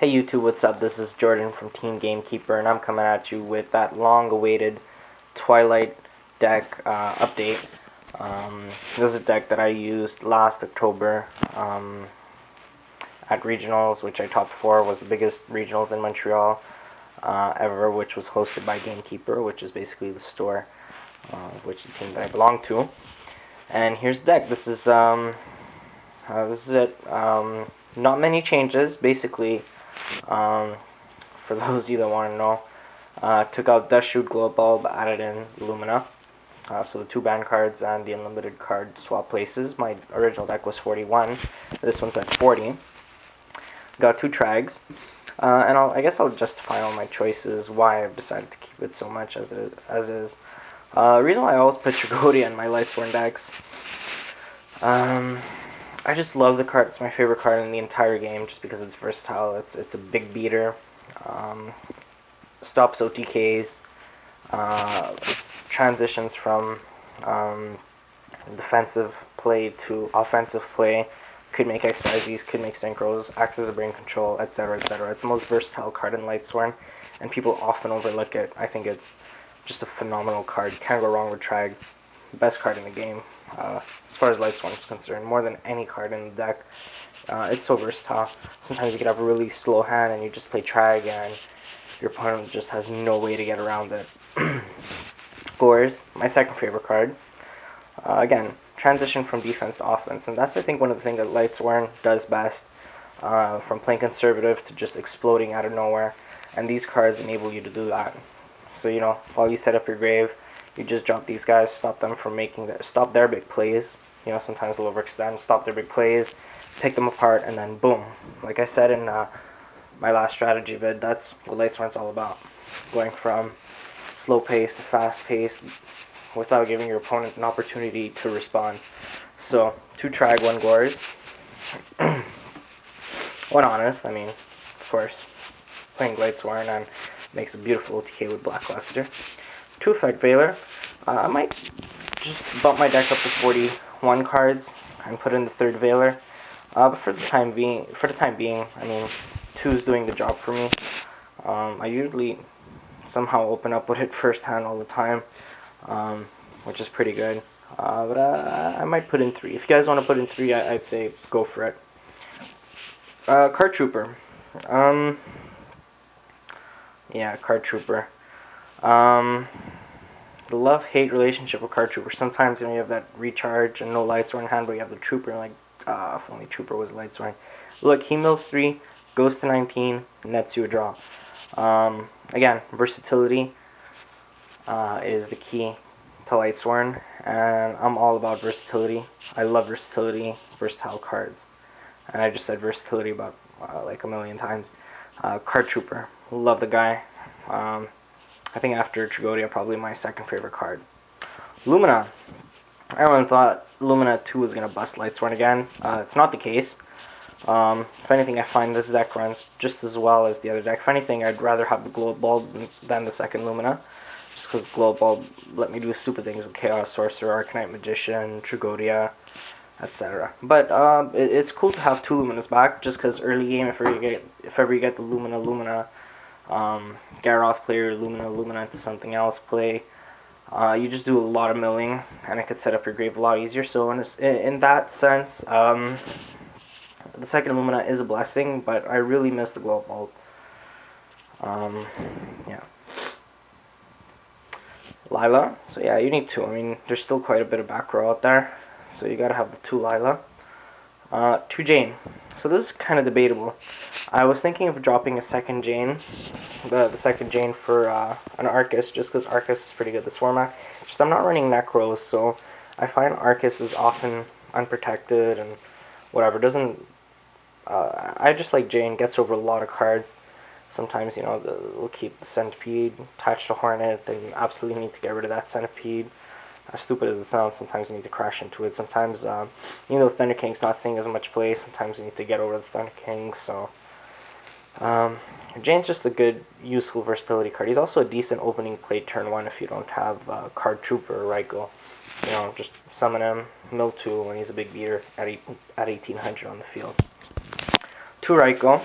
Hey YouTube, what's up? This is Jordan from Team Gamekeeper, and I'm coming at you with that long-awaited Twilight deck update. This is a deck that I used last October at regionals, which I topped 4. Was the biggest regionals in Montreal ever, which was hosted by Gamekeeper, which is basically the store, which is the team that I belong to. And here's the deck. This is it. Not many changes, basically. For those of you that want to know, took out Dust Shoot, Glow Bulb, added in Lumina. So the 2 ban cards and the unlimited card swap places. My original deck was 41. This one's at 40. Got 2 Trags. And I guess I'll justify all my choices, why I've decided to keep it so much as is. The reason why I always put Tragodia in my Lightsworn decks. I just love the card. It's my favorite card in the entire game just because it's versatile. It's a big beater. Stops OTKs. Transitions from defensive play to offensive play. Could make XYZs, could make synchros, acts as a brain control, etc., etc. It's the most versatile card in Lightsworn, and people often overlook it. I think it's just a phenomenal card. Can't go wrong with Trag. Best card in the game, as far as Lightsworn is concerned, more than any card in the deck. It's so versatile. Sometimes you could have a really slow hand and you just play Trag and your opponent just has no way to get around it. Gores, my second favorite card. Again, transition from defense to offense, and that's I think one of the things that Lightsworn does best, from playing conservative to just exploding out of nowhere, and these cards enable you to do that. So while you set up your grave, you just drop these guys, stop them from stop their big plays. Sometimes they'll overextend, stop their big plays, pick them apart, and then boom. Like I said in my last strategy vid, that's what Lightsworn's all about. Going from slow pace to fast pace without giving your opponent an opportunity to respond. So 2 Trag, 1 Gores. 1 Honest, of course, playing Lightsworn and makes a beautiful OTK with Black Luster. 2 Effect Veiler. I might just bump my deck up to 41 cards and put in the 3rd Veiler. But for the time being, 2's doing the job for me. I usually somehow open up with it first hand all the time, which is pretty good. But I might put in 3. If you guys want to put in 3, I'd say go for it. Card Trooper. Yeah, Card Trooper. The love-hate relationship with Card Trooper. Sometimes you have that recharge and no Lightsworn hand, but you have the Trooper, and if only Trooper was Lightsworn. Look, he mills 3, goes to 19, nets you a draw. Again, versatility is the key to Lightsworn, and I'm all about versatility. I love versatility, versatile cards. And I just said versatility about like a million times. Card Trooper, love the guy. I think after Tragodia, probably my second favorite card. Lumina. Everyone thought Lumina 2 was going to bust Lightsworn again. It's not the case. If anything, I find this deck runs just as well as the other deck. If anything, I'd rather have the Glow Bulb than the second Lumina. Just because Glow Bulb let me do stupid things with Chaos Sorcerer, Arcanite Magician, Tragodia, etc. But it's cool to have 2 Luminas back, just because early game, if ever you get the Lumina, Garoth player, Lumina into something else play, you just do a lot of milling, and it could set up your grave a lot easier. So in that sense, the second Lumina is a blessing, but I really miss the Glow Bulb. Yeah. Lila. So yeah, you need 2. There's still quite a bit of back row out there, so you gotta have the 2 Lila. 2 Jane. So this is kind of debatable. I was thinking of dropping a second Jane, the second Jane for an Arcus, just because Arcus is pretty good this format. Just I'm not running Necros, so I find Arcus is often unprotected and whatever. Doesn't I just like Jane, gets over a lot of cards. Sometimes they'll keep the Centipede attached to Hornet, and you absolutely need to get rid of that Centipede. As stupid as it sounds, sometimes you need to crash into it. Sometimes, Thunder King's not seeing as much play. Sometimes you need to get over the Thunder King. So, Jane's just a good, useful versatility card. He's also a decent opening play turn 1 if you don't have Card Trooper or Raikou. Just summon him, mill 2 when he's a big beater at 1800 on the field. 2 Raikou.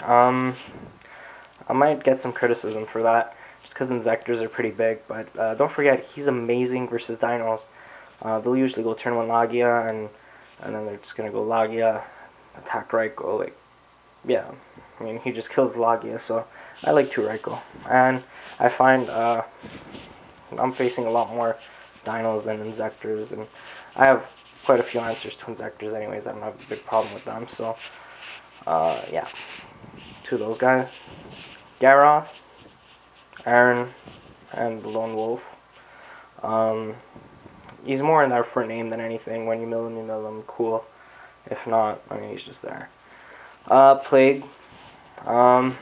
I might get some criticism for that, just because Inzectors are pretty big, but don't forget, he's amazing versus Dinos. They'll usually go turn 1 Lagia, and then they're just going to go Lagia, attack Raikou, like, yeah, I mean, he just kills Lagia, so I like 2 Raikou. And I find I'm facing a lot more Dinos than Inzectors, and I have quite a few answers to Inzectors anyways. I don't have a big problem with them, so yeah, 2 of those guys. Garoth, Aaron, and the Lone Wolf. He's more in there for a name than anything. When you mill him, cool. If not, I mean, he's just there. Plague. Some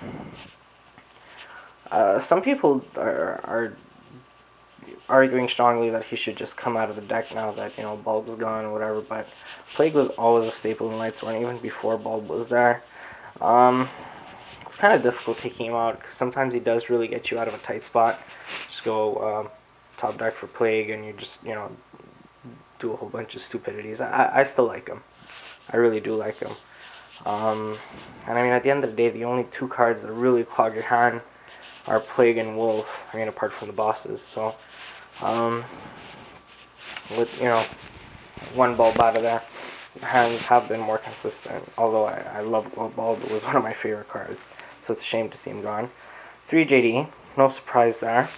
people are arguing strongly that he should just come out of the deck now that, you know, Bulb's gone or whatever, but Plague was always a staple in Lightsworn, even before Bulb was there. It's kind of difficult taking him out, because sometimes he does really get you out of a tight spot. Just go top deck for Plague, and you just, you know, do a whole bunch of stupidities. I still like him. I really do like him. And I mean, at the end of the day, the only 2 cards that really clog your hand are Plague and Wolf, I mean, apart from the bosses. So, with, you know, 1 Bulb out of there, hands have been more consistent. Although I love Bulb, it was one of my favorite cards. So it's a shame to see him gone. 3 JD, no surprise there.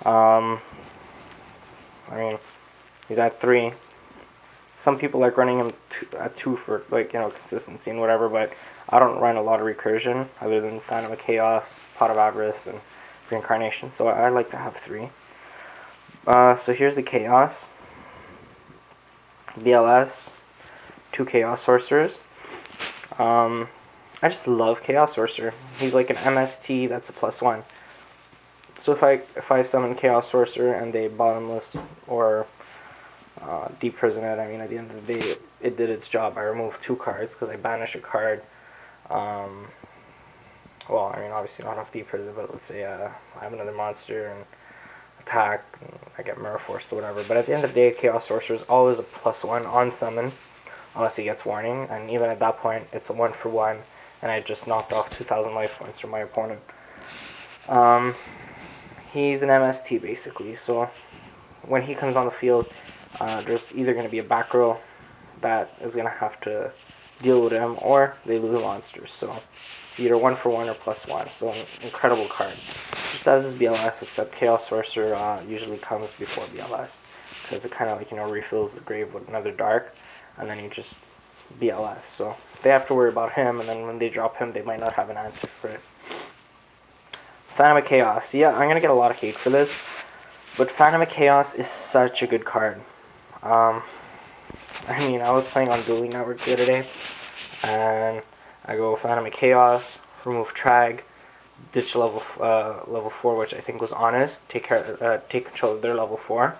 I mean, he's at 3. Some people like running him at 2 for, like, you know, consistency and whatever, but I don't run a lot of recursion other than Phantom of Chaos, Pot of Avarice, and Reincarnation, so I like to have 3. So here's the Chaos. BLS, 2 Chaos Sorcerers. I just love Chaos Sorcerer. He's like an MST that's a +1. So if I summon Chaos Sorcerer and they bottomless or deep prison it, I mean, at the end of the day, it did its job. I removed 2 cards because I banish a card. Well, I mean, obviously not off deep prison, but let's say I have another monster and attack, and I get Mirror Force or whatever. But at the end of the day, Chaos Sorcerer is always a +1 on summon, unless he gets warning, and even at that point, it's a 1-for-1, and I just knocked off 2,000 life points from my opponent. He's an MST basically, so when he comes on the field, there's either going to be a back row that is going to have to deal with him, or they lose monsters. So either 1-for-1 or +1. So an incredible card. Just as is BLS, except Chaos Sorcerer usually comes before BLS, because it kind of, like, you know, refills the grave with another dark, and then you just BLS. So they have to worry about him, and then when they drop him, they might not have an answer for it. Phantom of Chaos. Yeah, I'm gonna get a lot of hate for this, but Phantom of Chaos is such a good card. I mean, I was playing on Dueling Network the other day, and I go Phantom of Chaos, remove Trag, ditch level 4, which I think was Honest, take control of their level 4.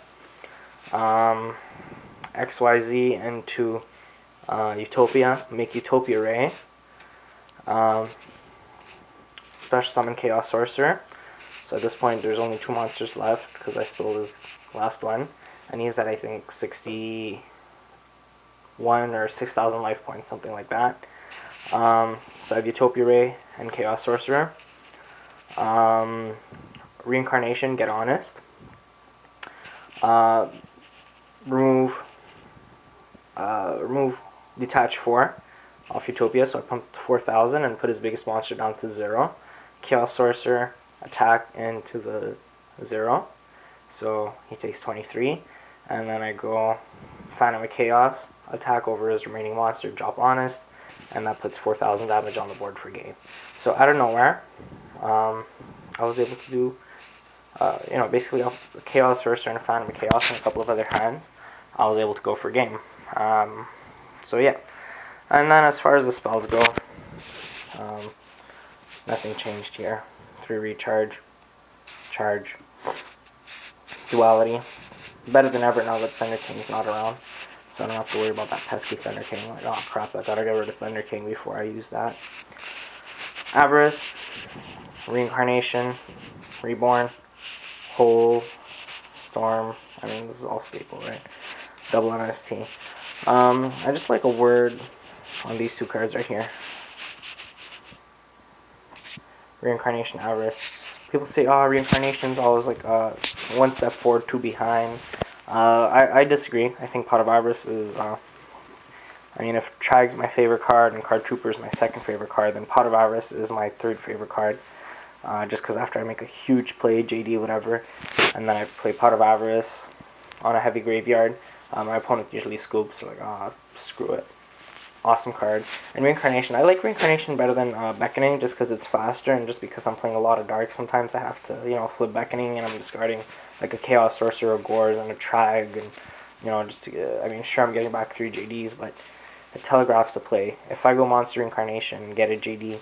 XYZ into Utopia, make Utopia Ray. Special summon Chaos Sorcerer. So at this point, there's only 2 monsters left because I stole his last one, and he's at, I think, 61 or 6,000 life points, something like that. So I have Utopia Ray and Chaos Sorcerer. Reincarnation, get Honest. Remove Detach 4 off Utopia, so I pumped 4,000 and put his biggest monster down to 0. Chaos Sorcerer, attack into the 0, so he takes 23, and then I go Phantom of Chaos, attack over his remaining monster, drop Honest, and that puts 4,000 damage on the board for game. So out of nowhere, I was able to do, you know, basically off Chaos Sorcerer and Phantom of Chaos and a couple of other hands, I was able to go for game. So yeah, and then as far as the spells go, nothing changed here. 3 recharge, charge, duality. Better than ever now that Thunder King's not around, so I don't have to worry about that pesky Thunder King. Like, oh crap, I gotta get rid of Thunder King before I use that. Avarice, Reincarnation, Reborn, Hole, Storm. I mean, this is all staple, right? Double MST. I just like a word on these 2 cards right here. Reincarnation Avarice. People say, oh, Reincarnation's always like one step forward, two behind. I disagree. I think Pot of Avarice is, I mean, if Trag's my favorite card and Card Trooper is my second favorite card, then Pot of Avarice is my third favorite card. Just because after I make a huge play, JD, whatever, and then I play Pot of Avarice on a heavy graveyard, my opponent usually scoops, so like, screw it. Awesome card. And Reincarnation, I like Reincarnation better than Beckoning just because it's faster and just because I'm playing a lot of dark. Sometimes I have to, flip Beckoning and I'm discarding like a Chaos Sorcerer, a Gores, and a Trag, and, just to get, I mean, sure, I'm getting back 3 JDs, but it telegraphs the play. If I go Monster Reincarnation and get a JD,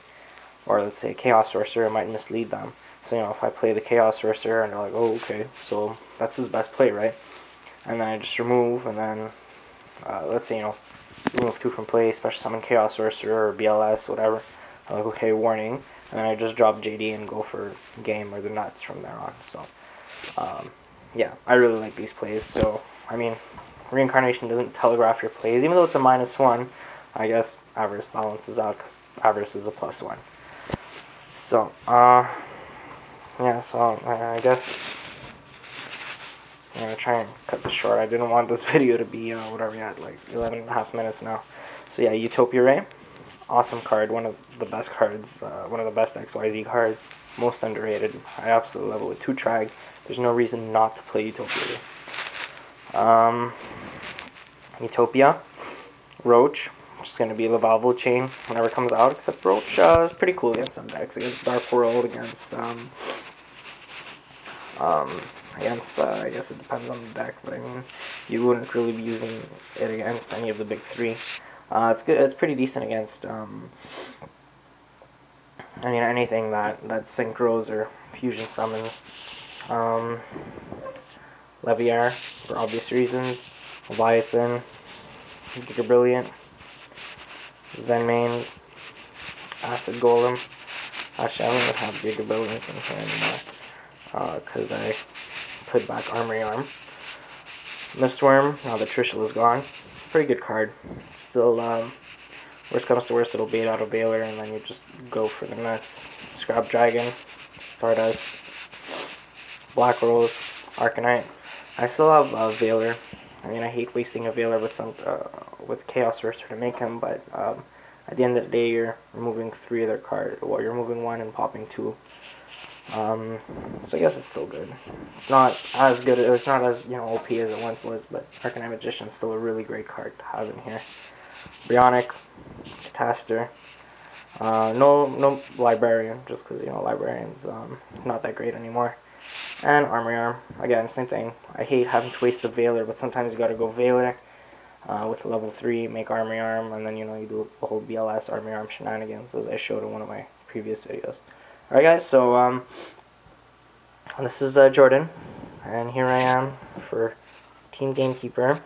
or let's say a Chaos Sorcerer, it might mislead them. So, if I play the Chaos Sorcerer and they're like, oh, okay, so that's his best play, right? And then I just remove, and then, let's say, remove 2 from play, special summon Chaos Sorcerer or BLS, whatever. I'm like, okay, warning. And then I just drop JD and go for game or the nuts from there on. So, yeah, I really like these plays. So, I mean, Reincarnation doesn't telegraph your plays. Even though it's a -1, I guess Avarice balances out because Avarice is a +1. So, yeah, so I guess I'm going to try and cut this short. I didn't want this video to be, whatever, like 11.5 minutes now. So yeah, Utopia Ray, awesome card, one of the best cards, one of the best XYZ cards, most underrated. I absolutely love it with 2 Trag. There's no reason not to play Utopia Ray. Utopia, Roach, which is going to be Lavalval Chain whenever it comes out, except Roach is pretty cool against some decks, against Dark World, against, I guess it depends on the deck, but I mean, you wouldn't really be using it against any of the big 3. It's good. It's pretty decent against, I mean, anything that synchros or fusion summons. Leviar, for obvious reasons. Leviathan, Giga Brilliant, Zenmaines, Acid Golem. Actually, I don't even have Giga Brilliant in here anymore, because I put back Armory Arm. Mistworm, now that Trishul is gone. Pretty good card. Still, worst comes to worst, it'll bait out a Veiler, and then you just go for the nuts. Scrap Dragon, Stardust, Black Rose, Arcanite. I still have Veiler. I mean, I hate wasting a Veiler with Chaos Sorcerer to make him, but at the end of the day, you're removing 3 of their cards. Well, you're removing 1 and popping 2. So I guess it's still good. It's not as good. It's not as OP as it once was, but Arcanine Magician is still a really great card to have in here. Bionic, Cataster. No Librarian, just because Librarian's not that great anymore. And Armory Arm. Again, same thing. I hate having to waste the Veiler, but sometimes you gotta go Veiler with level 3, make Armory Arm, and then you do the whole BLS Armory Arm shenanigans, as I showed in one of my previous videos. Alright guys, so this is Jordan, and here I am for Team Gamekeeper,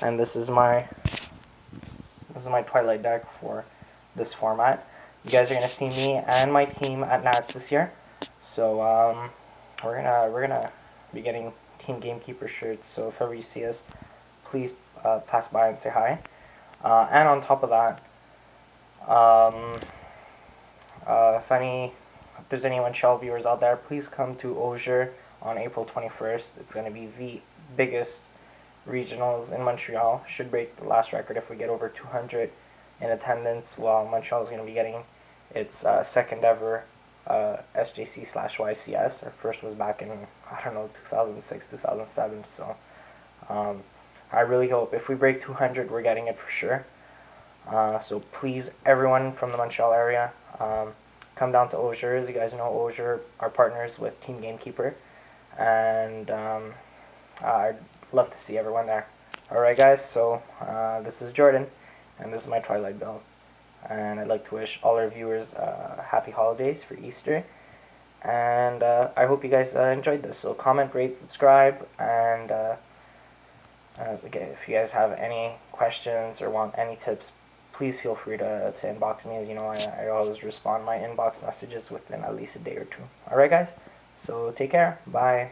and this is my Twilight deck for this format. You guys are gonna see me and my team at Nats this year, so we're gonna be getting Team Gamekeeper shirts. So if ever you see us, please pass by and say hi. And on top of that, if there's any Shell viewers out there, please come to Osier on April 21st. It's going to be the biggest regionals in Montreal. Should break the last record if we get over 200 in attendance, while Montreal is going to be getting its second ever SJC/YCS. Our first was back in, 2006, 2007. So I really hope if we break 200, we're getting it for sure. So please, everyone from the Montreal area, come down to Osier. As you guys know, Osier are partners with Team Gamekeeper, and I'd love to see everyone there. Alright guys, so this is Jordan, and this is my Twilight build, and I'd like to wish all our viewers happy holidays for Easter, and I hope you guys enjoyed this. So comment, rate, subscribe, and again, if you guys have any questions or want any tips, please feel free to inbox me. As you know, I always respond my inbox messages within at least a day or 2. Alright guys, so take care, bye.